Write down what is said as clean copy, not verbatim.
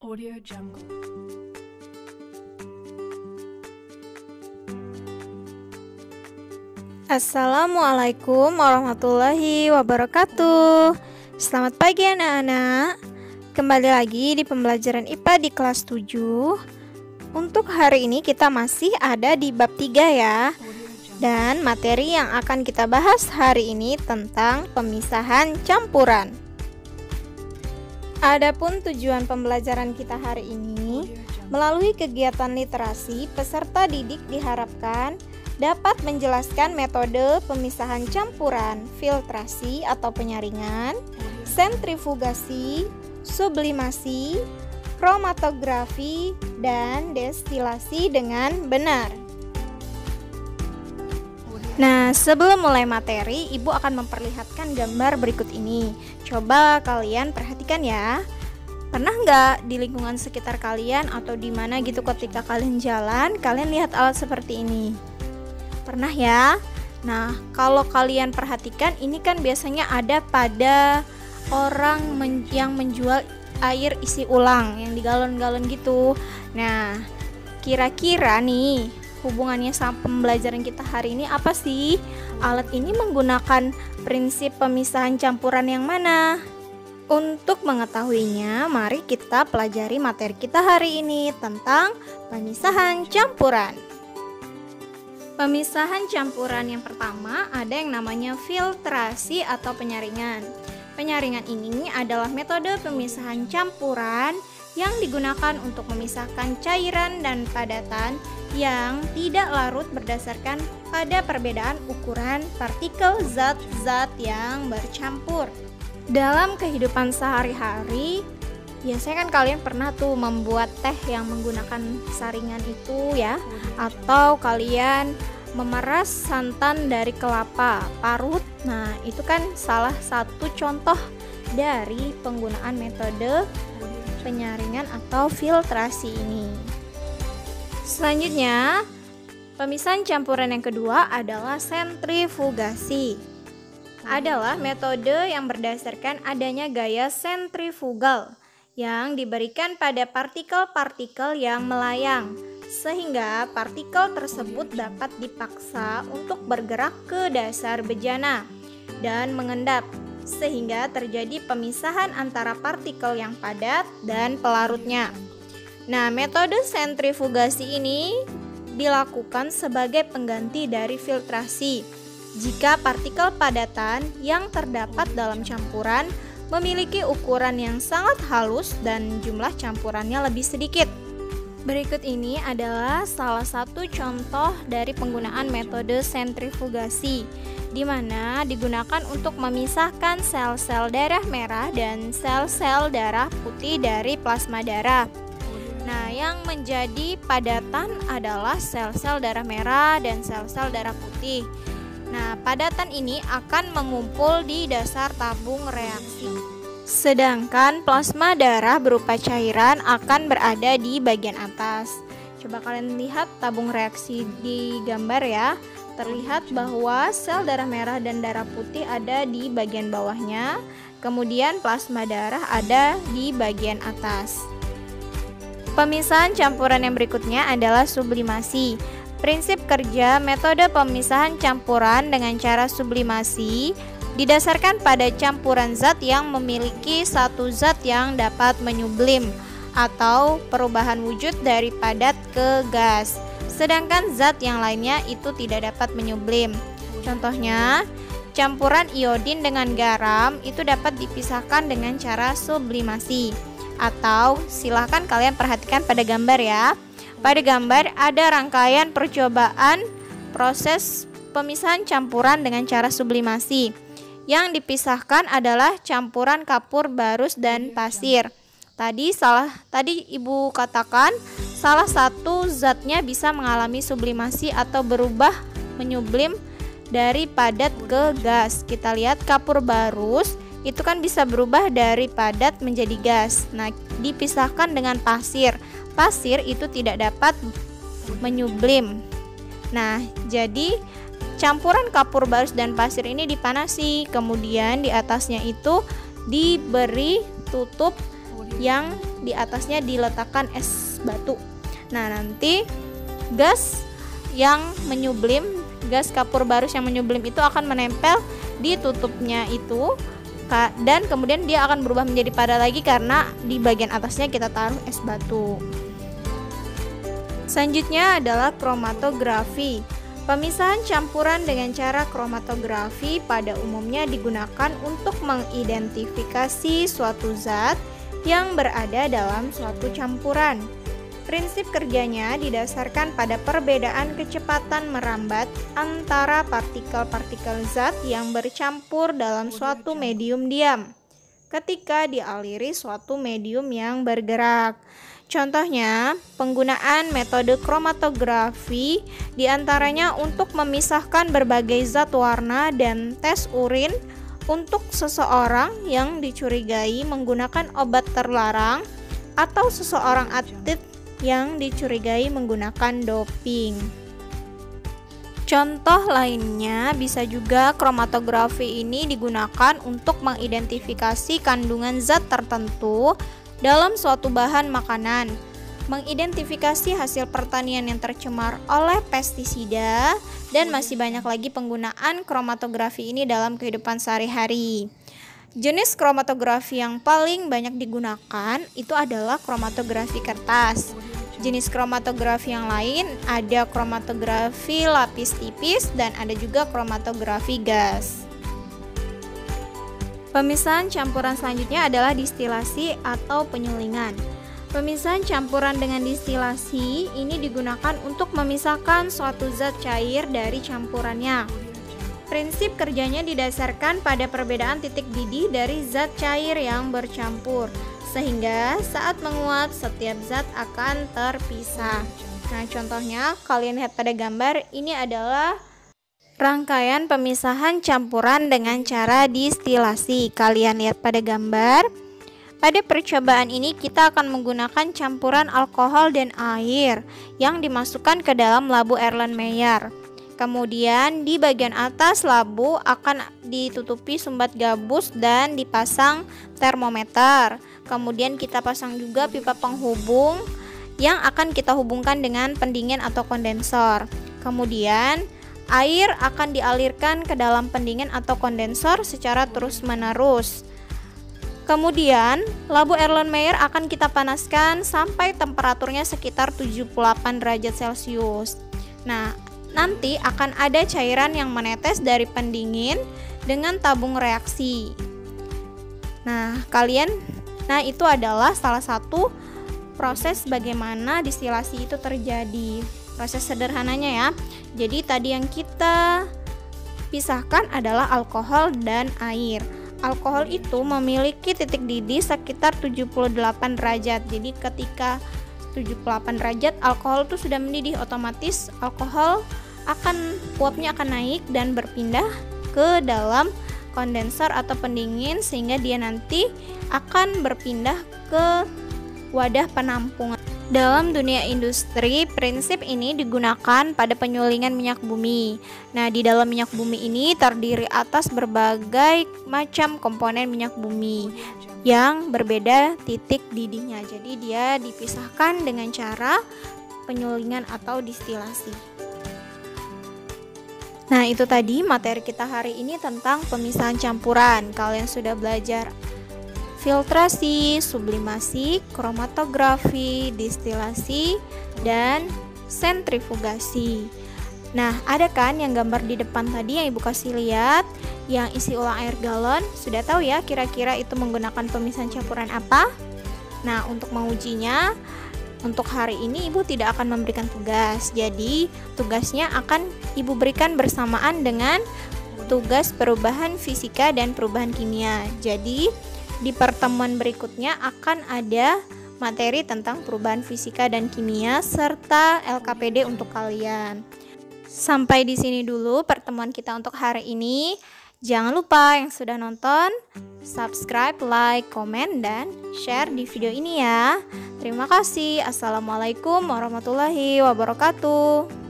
Audio Jungle. Assalamualaikum warahmatullahi wabarakatuh. Selamat pagi anak-anak. Kembali lagi di pembelajaran IPA di kelas 7. Untuk hari ini kita masih ada di bab 3 ya. Dan materi yang akan kita bahas hari ini tentang pemisahan campuran. Adapun tujuan pembelajaran kita hari ini, melalui kegiatan literasi, peserta didik diharapkan dapat menjelaskan metode pemisahan campuran, filtrasi atau penyaringan, sentrifugasi, sublimasi, kromatografi, dan destilasi dengan benar. Nah, sebelum mulai materi, Ibu akan memperlihatkan gambar berikut ini. Coba kalian perhatikan ya. Pernah nggak di lingkungan sekitar kalian atau di mana gitu ketika kalian jalan, kalian lihat alat seperti ini? Pernah ya? Nah, kalau kalian perhatikan, ini kan biasanya ada pada orang yang menjual air isi ulang yang di galon-galon gitu. Nah, kira-kira nih hubungannya sama pembelajaran kita hari ini apa sih? Alat ini menggunakan prinsip pemisahan campuran yang mana? Untuk mengetahuinya, mari kita pelajari materi kita hari ini tentang pemisahan campuran. Pemisahan campuran yang pertama ada yang namanya filtrasi atau penyaringan. Penyaringan ini adalah metode pemisahan campuran yang digunakan untuk memisahkan cairan dan padatan yang tidak larut berdasarkan pada perbedaan ukuran partikel zat-zat yang bercampur. Dalam kehidupan sehari-hari, biasanya kan kalian pernah tuh membuat teh yang menggunakan saringan itu ya, atau kalian memeras santan dari kelapa parut. Nah, itu kan salah satu contoh dari penggunaan metode penyaringan atau filtrasi ini. Selanjutnya, pemisahan campuran yang kedua adalah sentrifugasi. Adalah metode yang berdasarkan adanya gaya sentrifugal yang diberikan pada partikel-partikel yang melayang, sehingga partikel tersebut dapat dipaksa untuk bergerak ke dasar bejana dan mengendap, sehingga terjadi pemisahan antara partikel yang padat dan pelarutnya. Nah, metode sentrifugasi ini dilakukan sebagai pengganti dari filtrasi jika partikel padatan yang terdapat dalam campuran memiliki ukuran yang sangat halus dan jumlah campurannya lebih sedikit. Berikut ini adalah salah satu contoh dari penggunaan metode sentrifugasi, di mana digunakan untuk memisahkan sel-sel darah merah dan sel-sel darah putih dari plasma darah. Nah, yang menjadi padatan adalah sel-sel darah merah dan sel-sel darah putih. Nah, padatan ini akan mengumpul di dasar tabung reaksi. Sedangkan plasma darah berupa cairan akan berada di bagian atas. Coba kalian lihat tabung reaksi di gambar ya. Terlihat bahwa sel darah merah dan darah putih ada di bagian bawahnya. Kemudian plasma darah ada di bagian atas. Pemisahan campuran yang berikutnya adalah sublimasi. Prinsip kerja metode pemisahan campuran dengan cara sublimasi didasarkan pada campuran zat yang memiliki satu zat yang dapat menyublim atau perubahan wujud dari padat ke gas, sedangkan zat yang lainnya itu tidak dapat menyublim. Contohnya, campuran iodin dengan garam itu dapat dipisahkan dengan cara sublimasi. Atau silahkan kalian perhatikan pada gambar ya. Pada gambar ada rangkaian percobaan proses pemisahan campuran dengan cara sublimasi. Yang dipisahkan adalah campuran kapur barus dan pasir. Tadi Ibu katakan salah satu zatnya bisa mengalami sublimasi atau berubah menyublim dari padat ke gas. Kita lihat kapur barus itu kan bisa berubah dari padat menjadi gas. Nah, dipisahkan dengan pasir. Pasir itu tidak dapat menyublim. Nah, jadi campuran kapur barus dan pasir ini dipanasi, kemudian di atasnya itu diberi tutup yang di atasnya diletakkan es batu. Nah, nanti gas yang menyublim, gas kapur barus yang menyublim itu akan menempel di tutupnya itu, dan kemudian dia akan berubah menjadi padat lagi karena di bagian atasnya kita taruh es batu. Selanjutnya adalah kromatografi. Pemisahan campuran dengan cara kromatografi pada umumnya digunakan untuk mengidentifikasi suatu zat yang berada dalam suatu campuran. Prinsip kerjanya didasarkan pada perbedaan kecepatan merambat antara partikel-partikel zat yang bercampur dalam suatu medium diam ketika dialiri suatu medium yang bergerak. Contohnya, penggunaan metode kromatografi diantaranya untuk memisahkan berbagai zat warna dan tes urin untuk seseorang yang dicurigai menggunakan obat terlarang atau seseorang atlet yang dicurigai menggunakan doping. Contoh lainnya bisa juga kromatografi ini digunakan untuk mengidentifikasi kandungan zat tertentu dalam suatu bahan makanan, mengidentifikasi hasil pertanian yang tercemar oleh pestisida, dan masih banyak lagi penggunaan kromatografi ini dalam kehidupan sehari-hari. Jenis kromatografi yang paling banyak digunakan itu adalah kromatografi kertas. Jenis kromatografi yang lain ada kromatografi lapis tipis dan ada juga kromatografi gas. Pemisahan campuran selanjutnya adalah distilasi atau penyulingan. Pemisahan campuran dengan distilasi ini digunakan untuk memisahkan suatu zat cair dari campurannya. Prinsip kerjanya didasarkan pada perbedaan titik didih dari zat cair yang bercampur, sehingga saat menguap setiap zat akan terpisah. Nah, contohnya kalian lihat pada gambar, ini adalah rangkaian pemisahan campuran dengan cara distilasi. Kalian lihat pada gambar. Pada percobaan ini kita akan menggunakan campuran alkohol dan air yang dimasukkan ke dalam labu Erlenmeyer. Kemudian di bagian atas labu akan ditutupi sumbat gabus dan dipasang termometer. Kemudian kita pasang juga pipa penghubung yang akan kita hubungkan dengan pendingin atau kondensor. Kemudian air akan dialirkan ke dalam pendingin atau kondensor secara terus-menerus. Kemudian labu Erlenmeyer akan kita panaskan sampai temperaturnya sekitar 78 derajat Celcius. Nah, nanti akan ada cairan yang menetes dari pendingin dengan tabung reaksi. Nah, itu adalah salah satu proses bagaimana distilasi itu terjadi. Proses sederhananya ya. Jadi tadi yang kita pisahkan adalah alkohol dan air. Alkohol itu memiliki titik didih sekitar 78 derajat. Jadi ketika 78 derajat alkohol itu sudah mendidih, otomatis alkohol uapnya akan naik dan berpindah ke dalam kondensor atau pendingin sehingga dia nanti akan berpindah ke wadah penampungan. Dalam dunia industri, prinsip ini digunakan pada penyulingan minyak bumi. Nah, di dalam minyak bumi ini terdiri atas berbagai macam komponen minyak bumi yang berbeda titik didihnya. Jadi dia dipisahkan dengan cara penyulingan atau distilasi. Nah, itu tadi materi kita hari ini tentang pemisahan campuran. Kalian sudah belajar filtrasi, sublimasi, kromatografi, distilasi, dan sentrifugasi. Nah, ada kan yang gambar di depan tadi yang Ibu kasih lihat, yang isi ulang air galon? Sudah tahu ya kira-kira itu menggunakan pemisahan campuran apa? Nah, untuk mengujinya, untuk hari ini Ibu tidak akan memberikan tugas. Jadi, tugasnya akan Ibu berikan bersamaan dengan tugas perubahan fisika dan perubahan kimia. Jadi, di pertemuan berikutnya akan ada materi tentang perubahan fisika dan kimia serta LKPD untuk kalian. Sampai di sini dulu pertemuan kita untuk hari ini. Jangan lupa yang sudah nonton, subscribe, like, komen, dan share di video ini ya. Terima kasih. Assalamualaikum warahmatullahi wabarakatuh.